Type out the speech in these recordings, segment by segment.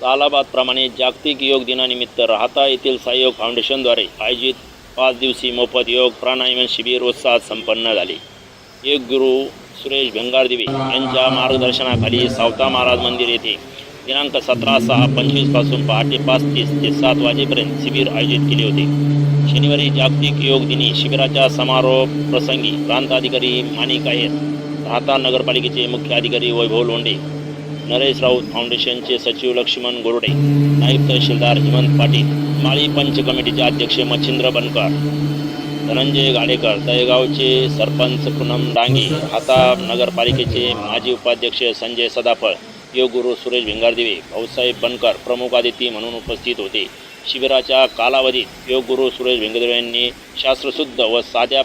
सालाबादप्रमाणे जागतिक योग दिनानिमित्त राहता येथील सहयोग फाउंडेशनद्वारे आयोजित 5 दिवसीय मोफत योग प्राणायाम शिबिर उत्साहात संपन्न झाले। योग गुरु सुरेश भिंगारदिवे यांच्या मार्गदर्शनाखाली सावता महाराज मंदिर येथे दिनांक 17/6/25 पासून पहाटे 5:30 ते 7 वाजेपर्यंत शिबिर आयोजित केले होते। शनिवारी जागतिक योग दिनी शिबिराच्या समारोप प्रसंगी प्रांताधिकारी माणिक आहेर, राहता नगरपालिकेचे मुख्य अधिकारी वैभव लोंढे, नरेश राऊत फाउंडेशनचे सचिव लक्ष्मण गोरडे, नायब तहसीलदार हेमंत पाटील, माळी पंच कमिटीचे अध्यक्ष मच्छिंद्र बनकर, धनंजय गाडेकर, तळेगावचे सरपंच पूनम डांगे, राहता नगरपालिकेचे माजी उपाध्यक्ष संजय सदाफळ, योग गुरु सुरेश भिंगारदिवे, भाऊसाहेब बनकर प्रमुख अतिथी म्हणून उपस्थित होते। शिबिराच्या कालावधीत योग गुरु सुरेश भिंगारदिवे यांनी शास्त्रशुद्ध व सोप्या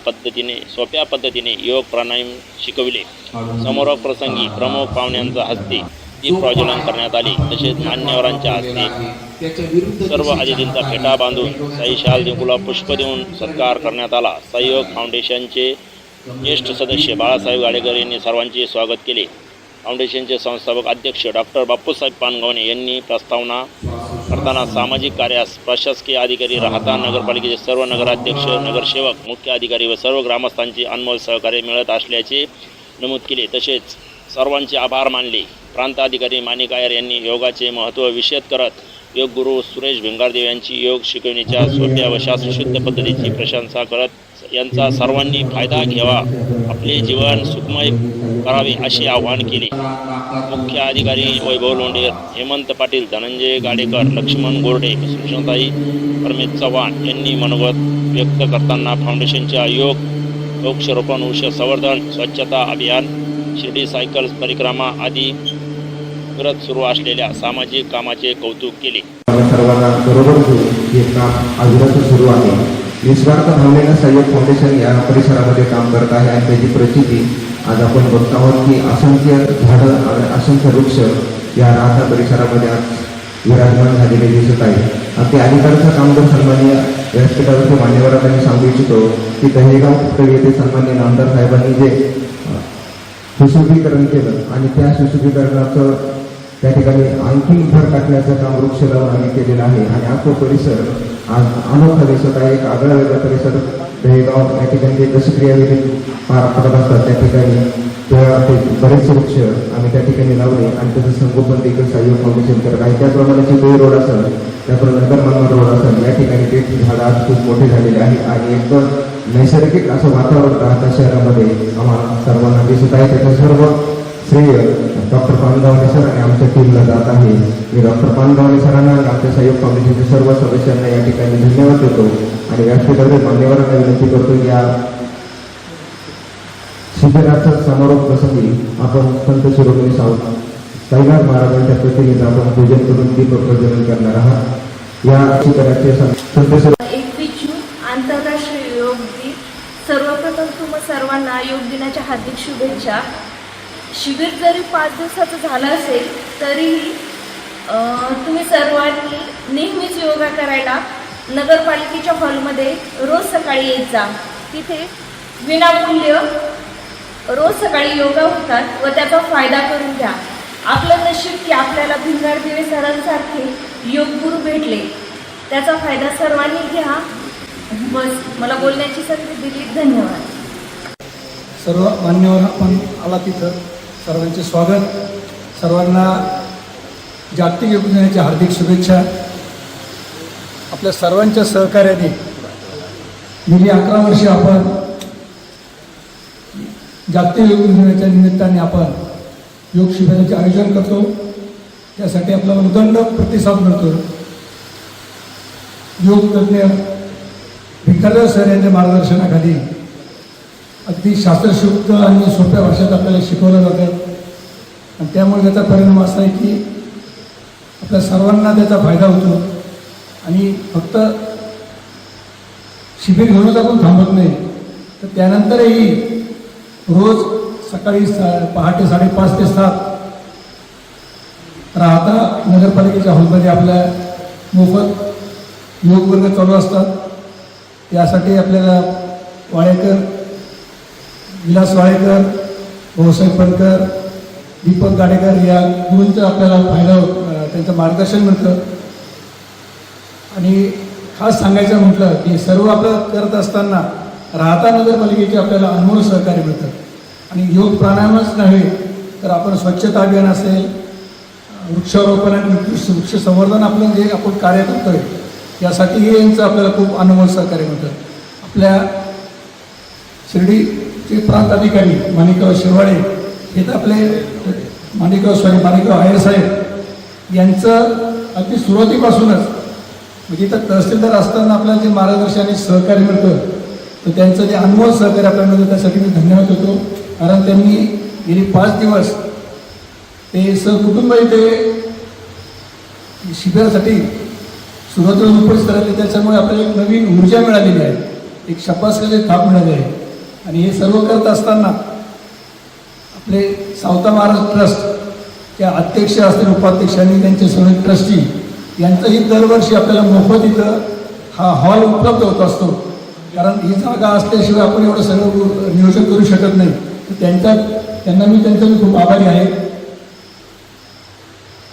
पद्धतीने योग प्राणायाम शिकविले। समारोप प्रसंगी प्रमुख पाहुण्यांच्या हस्ते दीप प्रज्वलन करण्यात आले। तसेच मान्यवरांच्या हस्ते सर्व अतिथींचा फेटा बांधून शाही शाल देऊन पुष्प देऊन सत्कार करण्यात आला। सहयोग फाउंडेशनचे ज्येष्ठ सदस्य बाळासाहेब गाडेकर यांनी सर्वांचे स्वागत केले। फाउंडेशनचे संस्थापक अध्यक्ष डॉक्टर बापूसाहेब पानगवणे यांनी प्रस्तावना करताना सामाजिक कार्यास प्रशासकीय अधिकारी, राहता नगरपालिकेचे सर्व नगराध्यक्ष, नगरसेवक, मुख्य अधिकारी व सर्व ग्रामस्थांचे अनमोल सहकार्य मिळत असल्याचे नमूद केले। तसेच सर्वांचे आभार मानले। प्रांताधिकारी माणिक आहेर यांनी योगाचे महत्त्व विशद करत योग गुरु सुरेश भिंगारदिवे यांची योग शिकवणीच्या सोप्या व शास्त्रशुद्ध पद्धतीची प्रशंसा करत यांचा सर्वांनी फायदा घ्यावा, आपले जीवन सुखमय करावे असे आवाहन केले। मुख्य अधिकारी वैभव लोंढे, हेमंत पाटील, धनंजय गाडेकर, लक्ष्मण गोरडे, सुषमाताई परमेश चव्हाण यांनी मनोगत व्यक्त करताना फाउंडेशनच्या योग वृक्षारोपण, वृक्ष संवर्धन, स्वच्छता अभियान, शिर्डी सायकल परिक्रमा आदी करत सुरू असलेल्या सामाजिक कामाचे कौतुक केले। सर्वांना बरोबर घेऊन हे काम अविरत सुरू आहे। निस्वार्थ भावनेने सहयोग फाउंडेशन या परिसरामध्ये काम करत आहे आणि त्याची प्रचिती आज आपण बघत आहोत की असंख्य झाडं आणि असंख्य वृक्ष या राहता परिसरामध्ये आज विराजमान झालेले दिसत आहे। आणि ते अधिकाराचं काम जर सन्माननीय व्यासपीठावरचे मान्यवरांनी सांगू इच्छितो की दहेगाव येथे सन्माननीय नामदार साहेबांनी जे सुशोभीकरण केलं आणि त्या सुशोभीकरणाचं त्या ठिकाणी आणखी भर टाकण्याचं काम वृक्ष लावून आम्ही केलेलं आहे। आणि हा तो परिसर आज अनोखा दिसत आहे। एक आगळा वेगळा परिसर दहेगाव या ठिकाणी जे दशक्रियाविधी पार पडत असतात त्या ठिकाणी ते बरेच वृक्ष आम्ही त्या ठिकाणी लावले आणि त्याचं संगोपन देखील सहयोग फाउंडेशन करत आहे। त्याप्रमाणे चितोळी रोड असेल, त्याप्रमाणे नगर मनमाड रोड असेल, या ठिकाणी ते झाडं आज खूप मोठे झालेले आहे आणि एकदम नैसर्गिक असं वातावरण राहता शहरामध्ये आम्हाला सर्वांना दिसत आहे। त्याचं सर्व श्रेय डॉक्टर पानगावणे सर आणि आमच्या टीमला जात आहे। मी डॉक्टर पानगावणे सरांना आणि आमच्या सहयोग फाउंडेशनच्या सर्व सदस्यांना या ठिकाणी धन्यवाद देतो आणि व्यासपीठावर मान्यवरांना विनंती करतो या शिबिराचा समारोप प्रसंगी आपण संत शिरोमणी साईनाथ महाराजांच्या प्रतिमेचं आपण पूजन करून दीप प्रज्वलन करणार आहात। या शिबिराचे संत 21 जून आंतरराष्ट्रीय योग दिन। सर्वप्रथम तुम्हा सर्वांना योग दिनाच्या हार्दिक शुभेच्छा। शिबिर जरी 5 दिवसाचं झालं असेल तरीही तुम्ही सर्वांनी नेहमीच योगा करायला नगरपालिकेच्या हॉलमध्ये रोज सकाळी येत जा। तिथे विनामूल्य रोज सकाळी योगा होतात व त्याचा फायदा करून घ्या। आपलं नशीब की आपल्याला भिंगारदिवे सरांसारखे योग गुरु भेटले, त्याचा फायदा सर्वांनी घ्या। बस मला बोलण्याची संधी दिली, धन्यवाद। सर्व मान्यवर आपण आला तिथं सर्वांचे स्वागत। सर्वांना जागतिक योग दिनाच्या हार्दिक शुभेच्छा। आपल्या सर्वांच्या सहकार्याने गेली 11 वर्षे आपण जागतिक योग दिनाच्या निमित्ताने आपण योग शिबिराचे आयोजन करतो, त्यासाठी आपला उदंड प्रतिसाद मिळतो। योग तज्ञ भिंगारदिवे सर यांच्या मार्गदर्शनाखाली अगदी शास्त्रशुद्ध आणि सोप्या भाषेत आपल्याला शिकवलं जातं आणि त्यामुळे त्याचा परिणाम असा आहे की आपल्या सर्वांना त्याचा फायदा होतो। आणि फक्त शिबिर घेऊनच आपण थांबत नाही, तर त्यानंतरही रोज सकाळी पहाटे 5:30 ते 7 राहता नगरपालिकेच्या हॉलमध्ये आपल्या मोफत योग वर्ग चालू असतात। त्यासाठी आपल्याला वाळेकर, विलास वाळेकर, भाऊसाहेब बनकर, दीपक गाडेकर या गुरूंचा आपल्याला फायदा त्यांचं मार्गदर्शन मिळतं. आणि खास सांगायचं म्हटलं की सर्व आपलं करत असताना राहता नगरपालिकेचे आपल्याला अनमोल सहकार्य मिळतं. आणि योग प्राणायामच नव्हे तर आपण स्वच्छता अभियान असेल, वृक्षारोपण आणि वृक्ष संवर्धन आपलं जे आपण कार्य करतोय यासाठीही यांचं आपल्याला खूप अनमोल सहकार्य मिळतं. आपल्या शिर्डीचे प्रांत अधिकारी माणिकराव शिरवाडे हे तर आपले माणिकराव आयर साहेब यांचं अगदी सुरुवातीपासूनच म्हणजे इथं तहसीलदार असताना आपल्याला जे मार्गदर्शन आणि सहकार्य मिळतं तर त्यांचं जे अनमोल सहकार्य आपल्याला मिळतं त्यासाठी मी धन्यवाद देतो. कारण त्यांनी गेली 5 दिवस ते सहकुटुंब इथे शिबिरासाठी सुरुवातीला उपस्थित राहिले. त्याच्यामुळे आपल्याला एक नवीन ऊर्जा मिळालेली आहे, एक शपासलेले थाप मिळाले आहे. आणि हे सर्व करत असताना आपले सावता महाराज ट्रस्टच्या अध्यक्ष असतील, उपाध्यक्ष आणि त्यांचे सगळे ट्रस्टी यांचंही दरवर्षी आपल्याला मोफत इथं हा हॉल उपलब्ध होत असतो. कारण ही जागा असल्याशिवाय आपण एवढं सगळं नियोजन करू शकत नाही. त्यांना मी खूप आभारी आहे.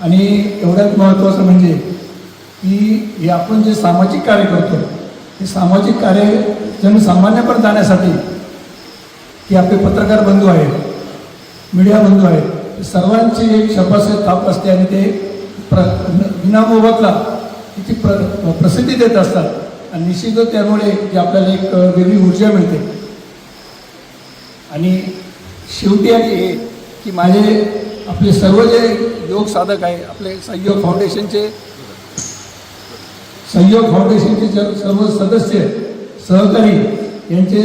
आणि एवढ्यात महत्त्वाचं म्हणजे की हे आपण जे सामाजिक कार्य करतो ते सामाजिक कार्य जनसामान्यपर्यंत जाण्यासाठी की आपले पत्रकार बंधू आहेत, मीडिया बंधू आहेत, सर्वांची एक शपास ताप असते आणि ते विनामोबदला तिची प्रसिद्धी देत असतात. आणि निश्चितच त्यामुळे की आपल्याला एक वेगळी ऊर्जा मिळते. आणि शेवटी आणि हे की आपले सर्व जे योग साधक आहे, आपले सहयोग फाउंडेशनचे सर्व सदस्य सहकारी यांचे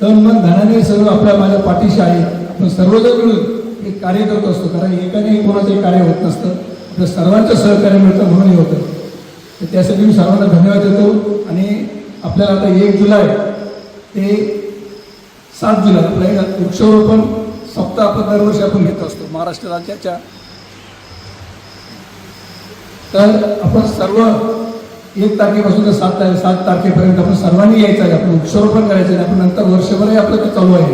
तन मन धनाने सर्व माझ्या पाठीशी आहे. आपण सर्वजण मिळून एक कार्य करत असतो. कारण एकाने कोणाचंही कार्य होत नसतं, आपल्या सर्वांचं सहकार्य मिळतं म्हणून हे होतं. तर त्यासाठी मी सर्वांना धन्यवाद देतो. आणि आपल्याला आता 1 जुलै ते 7 जुलै आपल्या वृक्षारोपण सप्ताह आपण दरवर्षी आपण घेत असतो महाराष्ट्र राज्याच्या. तर आपण सर्व 1 तारखेपासून तर 7 तारखेपर्यंत आपण सर्वांनी यायचं आहे. आपण वृक्षारोपण करायचं आहे. आपण नंतर वर्षभरही आपलं ते चालू आहे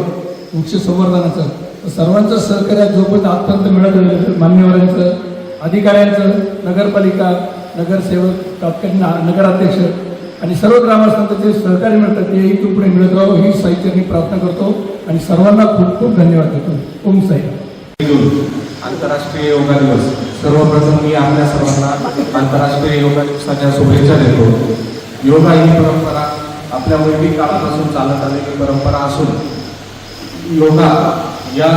वृक्ष संवर्धनाचं. तर सर्वांचं सहकार्य जोपर्यंत आजपर्यंत मिळत मान्यवरांचं, अधिकाऱ्यांचं, नगरपालिका, नगरसेवक, तात्कालीन नगराध्यक्ष आणि सर्व ग्रामस्थांचं जे सहकार्य मिळतं तेही तुमकडे मिळत राहावं ही साईची प्रार्थना करतो. आणि सर्वांना खूप खूप धन्यवाद देतो. ओम साई. आंतरराष्ट्रीय योगा दिवस. सर्वप्रथम मी आपल्या सर्वांना आंतरराष्ट्रीय योगा दिवसाच्या शुभेच्छा देतो. योगा ही परंपरा आपल्या वैदिक काळापासून चालत आलेली परंपरा असून योगा या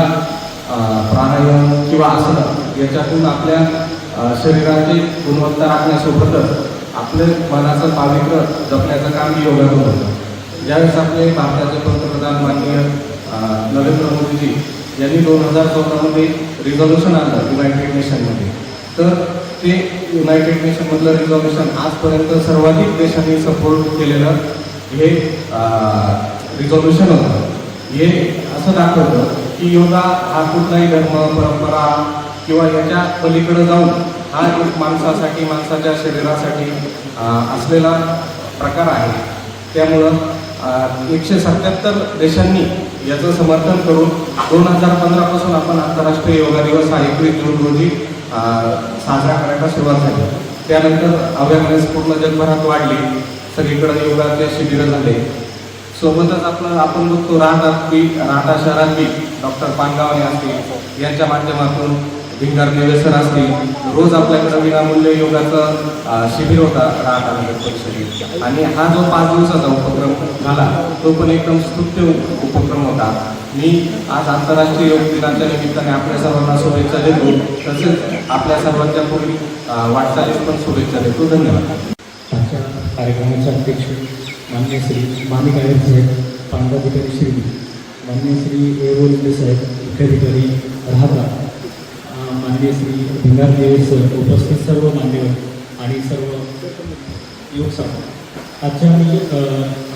प्राणायाम किंवा आसन याच्यातून आपल्या शरीराची गुणवत्ता राखण्यासोबतच आपले मनाचं पावित्र्य जपण्याचं काम योगातून होतं. ज्यावेळेस आपले भारताचे पंतप्रधान माननीय नरेंद्र मोदीजी यांनी 2014मध्ये रिझॉल्युशन आणलं युनायटेड नेशनमध्ये. तर ते युनायटेड नेशनमधलं रिझॉल्युशन आजपर्यंत सर्वाधिक देशांनी सपोर्ट केलेलं हे रिझॉल्युशन होतं. हे असं दाखवतं की योगा हा कुठलाही धर्म, परंपरा किंवा याच्या पलीकडे जाऊन हा एक माणसासाठी, माणसाच्या शरीरासाठी असलेला प्रकार आहे. त्यामुळं 177 देशांनी याचं समर्थन करून 2015पासून आपण आंतरराष्ट्रीय योगा दिवस हा 21 जून रोजी साजरा करायला सुरुवात झाली. त्यानंतर अवेअरनेस पूर्ण जगभरात वाढली, सगळीकडे योगाचे शिबिरं झाले. सोबतच आपण बघतो राहता शहरातली डॉक्टर पानगावणे असतील, यांच्या माध्यमातून भिंगार देवेसर असतील, रोज आपल्याकडे विनामूल्य योगाचं शिबिर होता राहता नगर परिषदेत. आणि हा जो 5 दिवसाचा उपक्रम झाला तो पण एकदम स्तुत्य उपक्रम होता. मी आज आंतरराष्ट्रीय योग दिनाच्या निमित्ताने आपल्या सर्वांना शुभेच्छा देतो. तसेच आपल्या सर्वांच्या पूर्वी वाटचालीस पण शुभेच्छा देतो. धन्यवाद. आजच्या कार्यक्रमाचे अध्यक्ष माननीय श्री माणिक आयर साहेब, प्रांताधिकारी शिर्डी, माननीय श्री एरोलिंदे साहेब, मुख्याधिकारी राहता, माननीय श्री भिंगार देवेसर, उपस्थित सर्व मान्यवर आणि सर्व योग साधक, आजच्या मी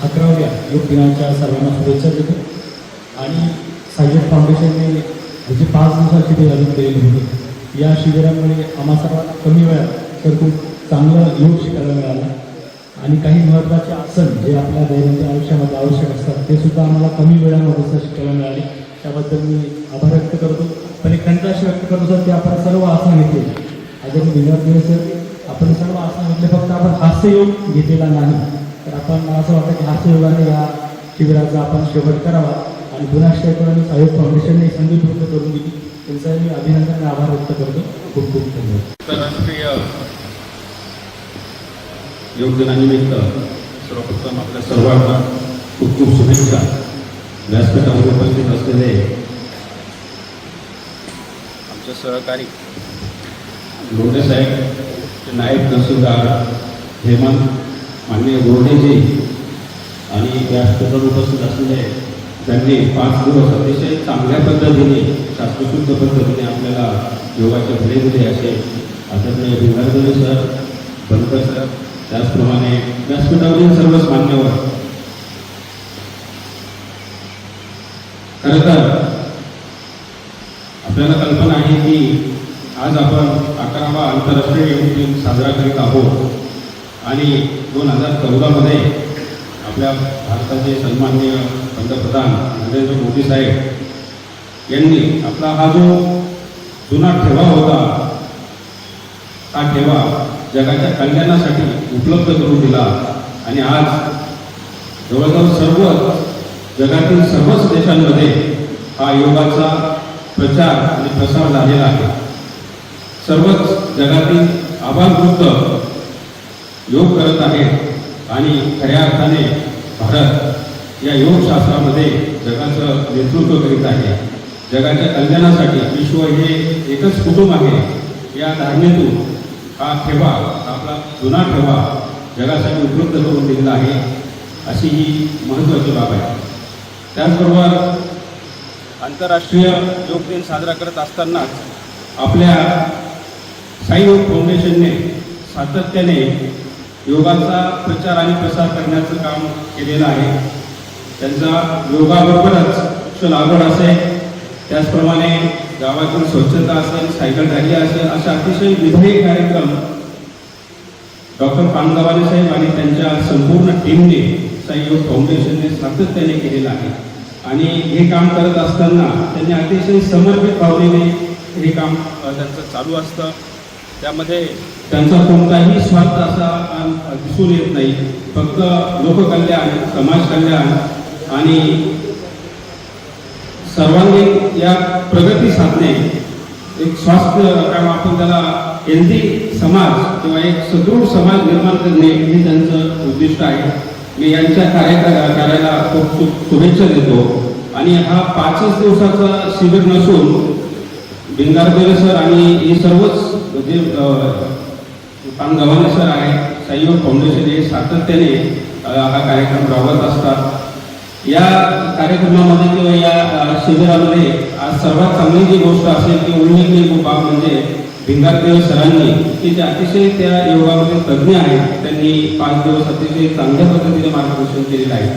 11व्या योग दिनाच्या सर्वांना शुभेच्छा देतो. आणि साय्यद फाउंडेशनने जे 5 दिवसाची ते आयोजन केलेली होती, या शिबिरामुळे आम्हा सर्वांना कमी वेळात तर खूप चांगलं योग शिकायला मिळालं. आणि काही महत्त्वाचे आसन जे आपल्या दैनंदिन आयुष्यामध्ये आवश्यक असतात ते सुद्धा आम्हाला कमी वेळामध्ये शिकायला मिळाले. त्याबद्दल मी आभार व्यक्त करतो. पण एक खंत अशी व्यक्त करतो की आपण सर्व आसन घेतले आदरणीय भिंगारदेव सर, आपण सर्व असं म्हटले फक्त आपण हास्ययोग घेतलेला नाही, तर आपण मला असं वाटतं की हास्ययोगाने या शिबिराचा आपण शेवट करावा आणि गुणाश्रय करून साहेब फाउंडेशनने संधी पूर्ण करून दिली, त्यांचा मी अभिनंदन आणि आभार व्यक्त करतो. खूप खूप धन्यवाद. आंतरराष्ट्रीय योग दिनानिमित्त सर्वप्रथम आपल्या सर्वांना खूप खूप शुभेच्छा. व्यासपीठावर उपस्थित असलेले आमचे सहकारी लोंढे साहेब, नायब तहसीलदार हेमंत, माननीय गोरडेजी आणि व्यासपीठावर उपस्थित असलेले त्यांनी 5 दिवस अतिशय चांगल्या पद्धतीने शास्त्रशुद्ध पद्धतीने आपल्याला योगाचे धडे दिले असे आदरणीय भिंगारदेव सर, बनकर सर, त्याचप्रमाणे व्यासपीठावरील सर्वच मान्यवर. खरं तर आपल्याला कल्पना आहे की आज आपण 11वा आंतरराष्ट्रीय योग दिन साजरा करीत आहोत आणि 2014मध्ये आपल्या भारताचे सन्माननीय पंतप्रधान नरेंद्र मोदी साहेब यांनी आपला हा जो जुना ठेवा होता, हा ठेवा जगाच्या कल्याणासाठी उपलब्ध करून दिला आणि आज जवळजवळ सर्व जगातील सर्वच देशांमध्ये हा योगाचा प्रचार आणि प्रसार झालेला आहे. सर्वच जगातील आबालवृद्ध योग करत आहेत आणि खऱ्या अर्थाने भारत या योगशास्त्रामध्ये जगाचं नेतृत्व करीत आहे. जगाच्या कल्याणासाठी विश्व हे एकच कुटुंब आहे या धारणेतून हा ठेवा, आपला जुना ठेवा जगासाठी उपलब्ध करून दिलेला आहे, अशी ही महत्त्वाची बाब आहे. त्याचबरोबर आंतरराष्ट्रीय योग दिन साजरा करत असतानाच आपल्या साई योग फाउंडेशनने सातत्याने योगाचा प्रचार आणि प्रसार करण्याचं काम केलेलं आहे. त्यांचा योगाबरोबरच वृक्ष लागवड असेल, त्याचप्रमाणे गावातील स्वच्छता असेल, सायकल रॅली असेल, अशा अतिशय विविध कार्यक्रम डॉक्टर पानगावाले साहेब आणि त्यांच्या संपूर्ण टीमने साई योग फाउंडेशनने सातत्याने केलेलं आहे. आणि हे काम करत असताना त्यांनी अतिशय समर्पित भावनेने हे काम त्यांचं चालू असतं. त्यामध्ये त्यांचा कोणताही स्वार्थ असा दिसून येत नाही. फक्त लोककल्याण, समाज कल्याण आणि सर्वांगीण या प्रगती साधणे, एक स्वास्थ्य काम आपण त्याला हेल्दी समाज किंवा एक सदृढ समाज निर्माण करणे हे त्यांचं उद्दिष्ट आहे. मी यांच्या कार्याला खूप खूप शुभेच्छा देतो. आणि हा 5च दिवसाचा शिबिर नसून भिंगारदेव सर आणि हे सर्वच जे पानगावाले सर आहे, साई योग फाउंडेशन हे सातत्याने हा कार्यक्रम राबवत असतात. या कार्यक्रमामध्ये किंवा या शिबिरामध्ये आज सर्वात चांगली जी गोष्ट असेल ती उल्लेखनीय बाब म्हणजे भिंगारदेव सरांनी की ते अतिशय त्या योगामध्ये तज्ज्ञ आहेत, त्यांनी 5 दिवस अतिशय चांगल्या पद्धतीने मार्गदर्शन केलेलं आहे.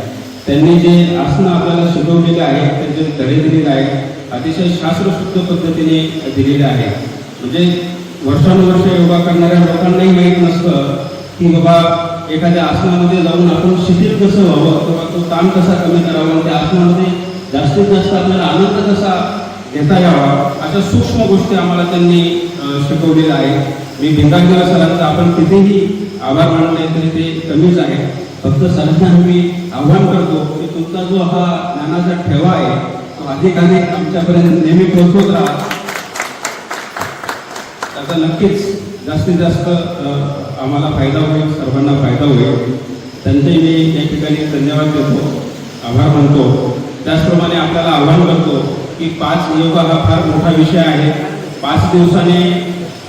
त्यांनी जे आसनं आपल्याला शिकवलेले आहेत, त्यांचे धडे दिलेले आहेत, अतिशय शास्त्रशुद्ध पद्धतीने दिलेले आहे. म्हणजे वर्षानुवर्ष योगा करणाऱ्या लोकांनाही माहीत नसतं की बाबा एखाद्या आसनामध्ये जाऊन आपण शिथिल कसं व्हावं किंवा तो ताण कसा कमी करावा आणि त्या आसनामध्ये जास्तीत जास्त आपल्याला आनंद कसा घेता यावा, अशा सूक्ष्म गोष्टी आम्हाला त्यांनी शिकवलेल्या आहेत. मी भिंगारदेव सरांचा आपण कितीही आभार मानले तरी ते कमीच आहे. फक्त सरांना मी आव्हान करतो की तुमचा जो हा ज्ञानाचा ठेवा आहे तो अधिकाधिक आमच्यापर्यंत नेहमी पोहोचवत राहा. त्याचा नक्कीच जास्तीत जास्त आम्हाला फायदा होईल, सर्वांना फायदा होईल. त्यांचे मी या ठिकाणी धन्यवाद देतो, आभार मानतो. त्याचप्रमाणे आपल्याला आव्हान करतो की 5 योगा हा फार मोठा विषय आहे. 5 दिवसाने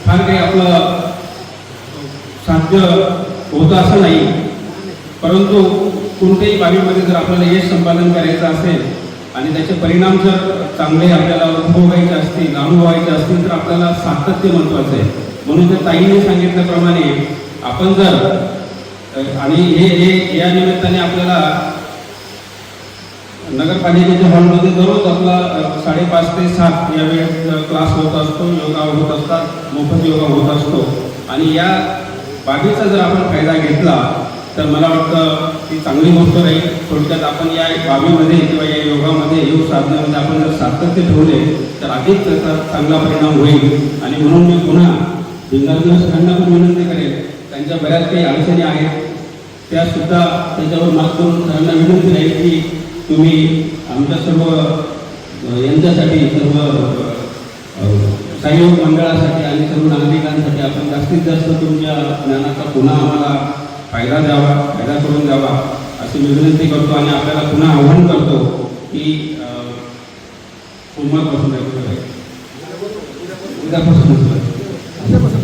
फार काही आपलं साध्य होतं असं नाही, परंतु कोणत्याही बाबीमध्ये जर आपल्याला यश संपादन करायचं असेल आणि त्याचे परिणाम जर चांगले आपल्याला अनुभवायचे असतील, अनुभवायचे असतील तर आपल्याला सातत्य महत्त्वाचं आहे. म्हणून त्या ताईने सांगितल्याप्रमाणे आपण जर आणि हे या निमित्ताने आपल्याला नगरपालिकेच्या हॉलमध्ये दररोज आपला 5:30 ते 7 या वेळेत क्लास होत असतो, योगा होत असतात, मोफत योगा होत असतो. आणि या बाबीचा जर आपण फायदा घेतला तर मला वाटतं ती चांगली गोष्ट राहील. थोडक्यात आपण या बाबीमध्ये किंवा या योगामध्ये, योग साधण्यामध्ये आपण जर सातत्य ठेवले तर अधिक त्याचा चांगला परिणाम होईल. आणि म्हणून मी पुन्हा भिंगारकर सरांना पण विनंती करेल, त्यांच्या बऱ्याच काही अडचणी आहेत त्यासुद्धा त्याच्यावर मात करून सरांना विनंती राहील की तुम्ही आमच्या सर्व यांच्यासाठी सर्व सहयोग मंडळासाठी आणि सर्व नागरिकांसाठी आपण जास्तीत जास्त तुमच्या ज्ञानाचा पुन्हा आम्हाला फायदा करून द्यावा अशी मी विनंती करतो आणि आपल्याला पुन्हा आव्हान करतो की सोमवारपासून उद्यापासून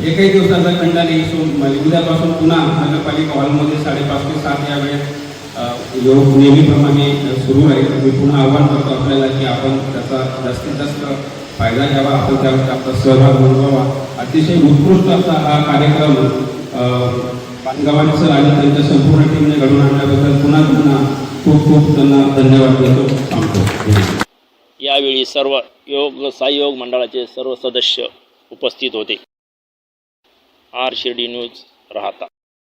एकही दिवसाचा खंड नाही. उद्यापासून पुन्हा नगरपालिका हॉलमध्ये 5:30 ते 7 या वेळेत योग नेहमीप्रमाणे सुरू राहील. मी पुन्हा आव्हान करतो आपल्याला की आपण त्याचा जास्तीत जास्त फायदा घ्यावा, आपण त्यावर आपला सहभाग नोंदवावा. अतिशय उत्कृष्ट असा हा कार्यक्रम पानगावाने सर आणि त्यांच्या संपूर्ण टीमने घडवून आणल्याबद्दल पुन्हा खूप खूप त्यांना धन्यवाद देतो सांगतो. यावेळी सर्व सहयोग मंडळाचे सर्व सदस्य उपस्थित होते. आर शिर्डी न्यूज राहता.